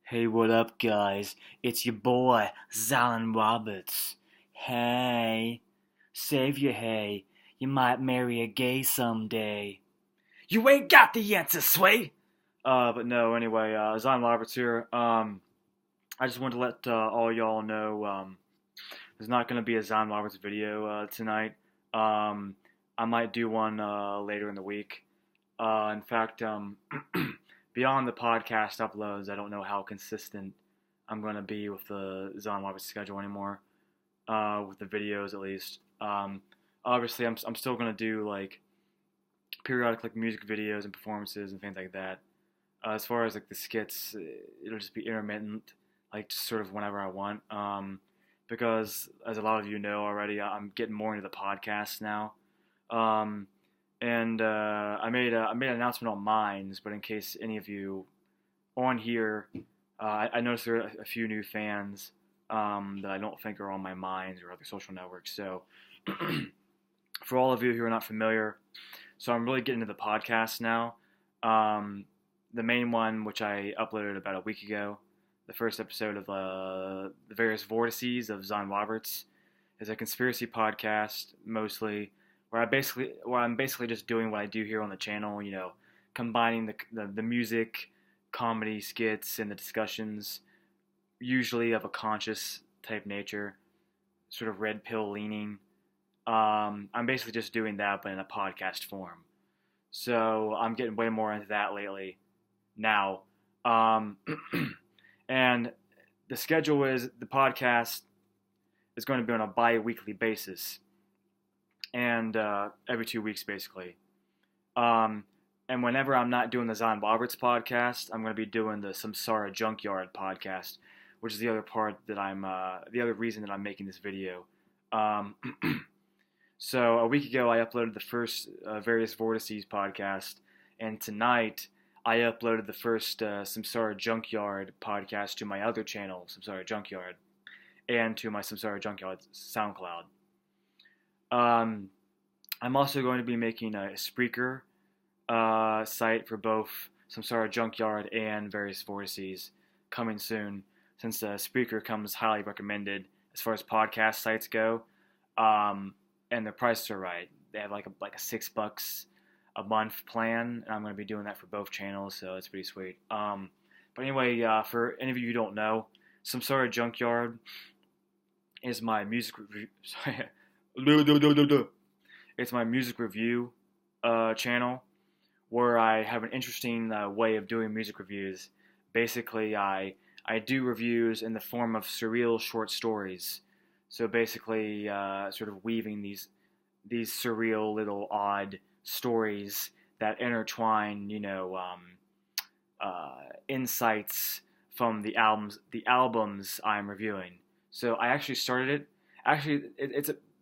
Hey, what up, guys? It's your boy, Zalon Roberts. Hey, save your hey. You might marry a gay someday. You ain't got the answer, Sway! But no, anyway, Zalon Roberts here. I just wanted to let all y'all know there's not going to be a Zalon Roberts video tonight. I might do one later in the week. In fact, beyond the podcast uploads, I don't know how consistent I'm going to be with the Zon Roberts schedule anymore, with the videos at least. Obviously, I'm still going to do like periodic like music videos and performances and things like that. As far as like the skits, it'll just be intermittent, like just sort of whenever I want. Because as a lot of you know already, I'm getting more into the podcast now. And I made an announcement on Minds, but in case any of you on here, I noticed there are a few new fans that I don't think are on my Minds or other social networks. So for all of you who are not familiar, so I'm really getting into the podcast now. The main one, which I uploaded about a week ago, the first episode of the various Vortices of Zon Roberts, is a conspiracy podcast mostly, where I'm basically just doing what I do here on the channel, combining the music, comedy, skits, and the discussions, usually of a conscious type nature, sort of red pill leaning. I'm basically just doing that, but in a podcast form. So I'm getting way more into that lately now. And the schedule is the podcast is going to be on a bi-weekly basis. And every 2 weeks, basically. And whenever I'm not doing the Zon Roberts podcast, I'm going to be doing the Samsara Junkyard podcast, which is the other part that the other reason that I'm making this video. So a week ago, I uploaded the first various Vortices podcast, and tonight I uploaded the first Samsara Junkyard podcast to my other channel, Samsara Junkyard, and to my Samsara Junkyard SoundCloud. I'm also going to be making a Spreaker site for both Samsara Junkyard and various Vortices coming soon, since Spreaker comes highly recommended as far as podcast sites go, and the prices are right. They have like a $6 a month plan, and I'm going to be doing that for both channels, so it's pretty sweet. But anyway, for any of you who don't know, Samsara Junkyard is my music review. It's my music review channel, where I have an interesting way of doing music reviews. Basically, I do reviews in the form of surreal short stories. So basically, sort of weaving these surreal little odd stories that intertwine, insights from the albums I'm reviewing. So I actually started it. Actually,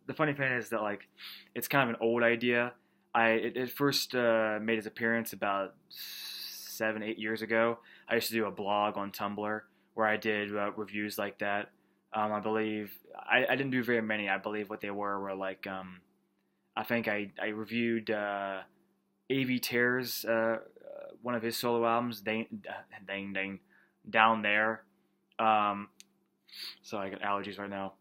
the funny thing is that like it's kind of an old idea. It first made its appearance about 7-8 years ago. I used to do a blog on Tumblr where I did reviews like that. I believe I didn't do very many. I believe what they were like I think I reviewed A.V. Terror's one of his solo albums, Down There. So I got allergies right now.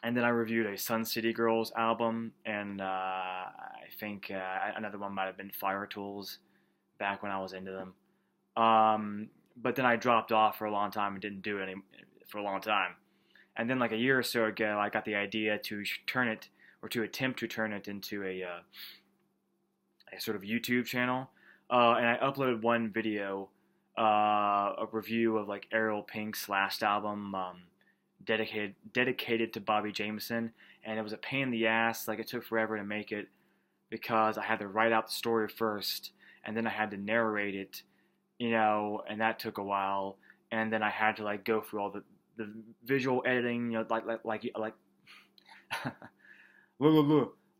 And then I reviewed a Sun City Girls album, and I think another one might have been Fire Tools, back when I was into them. But then I dropped off for a long time and didn't do it for a long time. And then like a year or so ago, I got the idea to attempt to turn it into a sort of YouTube channel. And I uploaded one video, a review of like Ariel Pink's last album, dedicated to Bobby Jameson, and it was a pain in the ass. Like, it took forever to make it because I had to write out the story first, and then I had to narrate it, and that took a while. And then I had to like go through all the visual editing,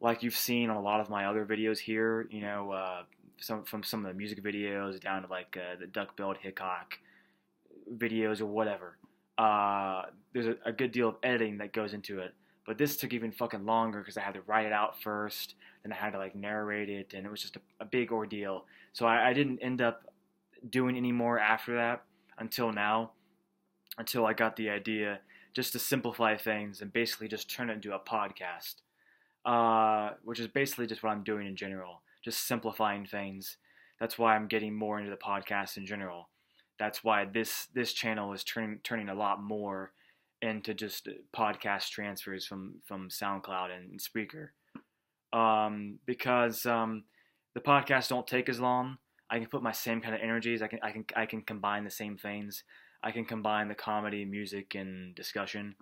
like you've seen on a lot of my other videos here, some of the music videos down to like the Duck-billed Hickok videos or whatever. There's a good deal of editing that goes into it, but this took even fucking longer because I had to write it out first, then I had to like narrate it, and it was just a big ordeal. So I didn't end up doing any more after that. until now, until I got the idea just to simplify things and basically just turn it into a podcast, which is basically just what I'm doing in general, just simplifying things. That's why I'm getting more into the podcast in general. That's why this channel is turning a lot more into just podcast transfers from SoundCloud and Spreaker, because the podcasts don't take as long. I can put my same kind of energies. I can combine the same things. I can combine the comedy, music, and discussion.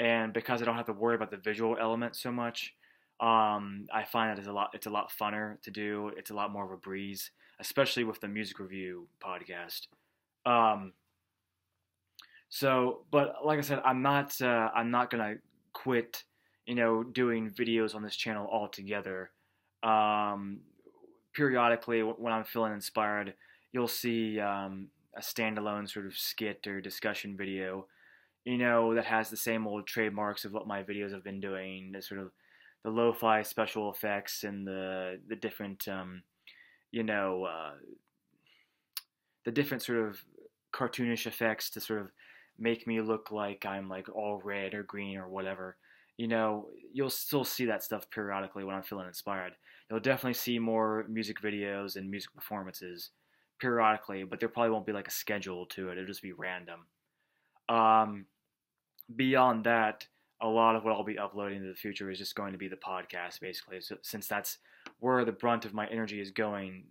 And because I don't have to worry about the visual element so much, I find that it's a lot funner to do. It's a lot more of a breeze, especially with the music review podcast. But like I said, I'm not gonna quit, doing videos on this channel altogether. Periodically, when I'm feeling inspired, you'll see a standalone sort of skit or discussion video, that has the same old trademarks of what my videos have been doing, the sort of the lo-fi special effects and the different, the different sort of cartoonish effects to sort of make me look like I'm like all red or green or whatever. You'll still see that stuff periodically when I'm feeling inspired. You'll definitely see more music videos and music performances periodically, but there probably won't be like a schedule to it. It'll just be random. Beyond that, a lot of what I'll be uploading in the future is just going to be the podcast, basically. So, since that's where the brunt of my energy is going,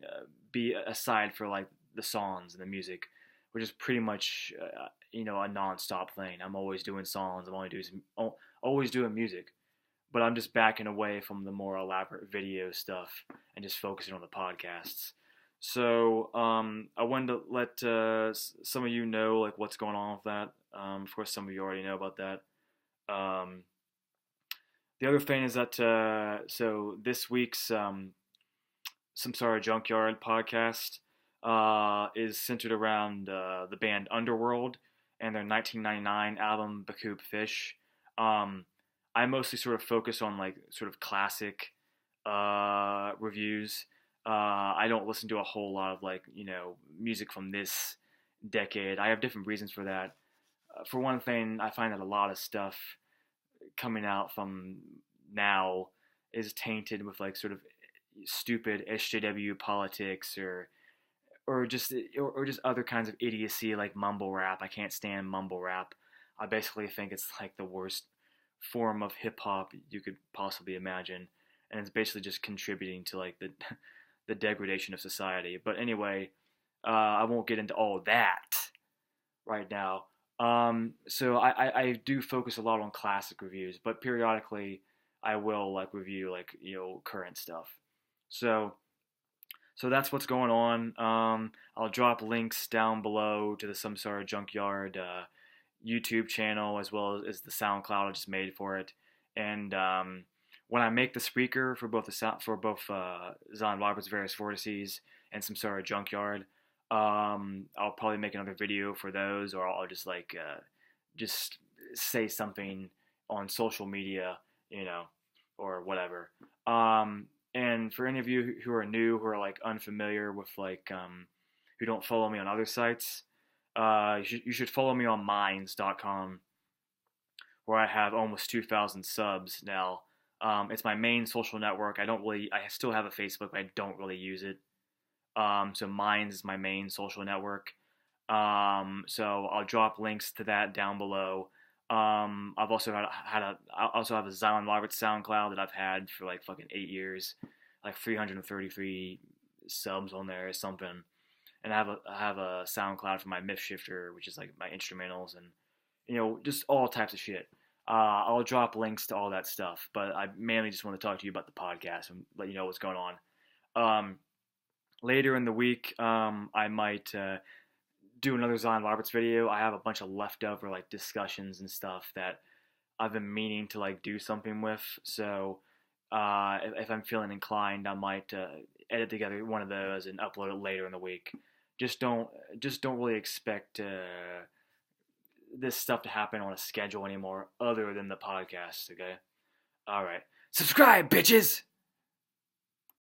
be aside for like the songs and the music, which is pretty much a non-stop thing. I'm always doing songs. I'm always doing music, but I'm just backing away from the more elaborate video stuff and just focusing on the podcasts. So I wanted to let some of you know like what's going on with that. Of course, some of you already know about that. The other thing is that so this week's Samsara Junkyard podcast is centered around the band Underworld and their 1999 album Bacoop Fish. I mostly sort of focus on like sort of classic reviews. I don't listen to a whole lot of like music from this decade. I have different reasons for that. For one thing, I find that a lot of stuff coming out from now is tainted with like sort of stupid SJW politics or just other kinds of idiocy like mumble rap. I can't stand mumble rap. I basically think it's like the worst form of hip hop you could possibly imagine, and it's basically just contributing to like the degradation of society. But anyway, I won't get into all that right now. So I do focus a lot on classic reviews, but periodically I will like review like current stuff. So that's what's going on. I'll drop links down below to the Samsara Junkyard YouTube channel as well as the SoundCloud I just made for it. And when I make the Spreaker for both Zon Roberts' various Vortices and Samsara Junkyard, I'll probably make another video for those, or I'll just like just say something on social media, or whatever. And for any of you who are new, who are like unfamiliar with like who don't follow me on other sites, you should follow me on minds.com, where I have almost 2,000 subs now. It's my main social network. I still have a Facebook, but I don't really use it. So Minds is my main social network. So I'll drop links to that down below. I've also I also have a Zion Roberts SoundCloud that I've had for like fucking 8 years, like 333 subs on there or something. And I have a SoundCloud for my Myth Shifter, which is like my instrumentals and just all types of shit. I'll drop links to all that stuff, but I mainly just want to talk to you about the podcast and let you know what's going on. Later in the week, I might do another Zion Roberts video. I have a bunch of leftover like discussions and stuff that I've been meaning to like do something with. So if I'm feeling inclined, I might edit together one of those and upload it later in the week. Just don't really expect this stuff to happen on a schedule anymore, other than the podcast. Okay, all right, subscribe, bitches.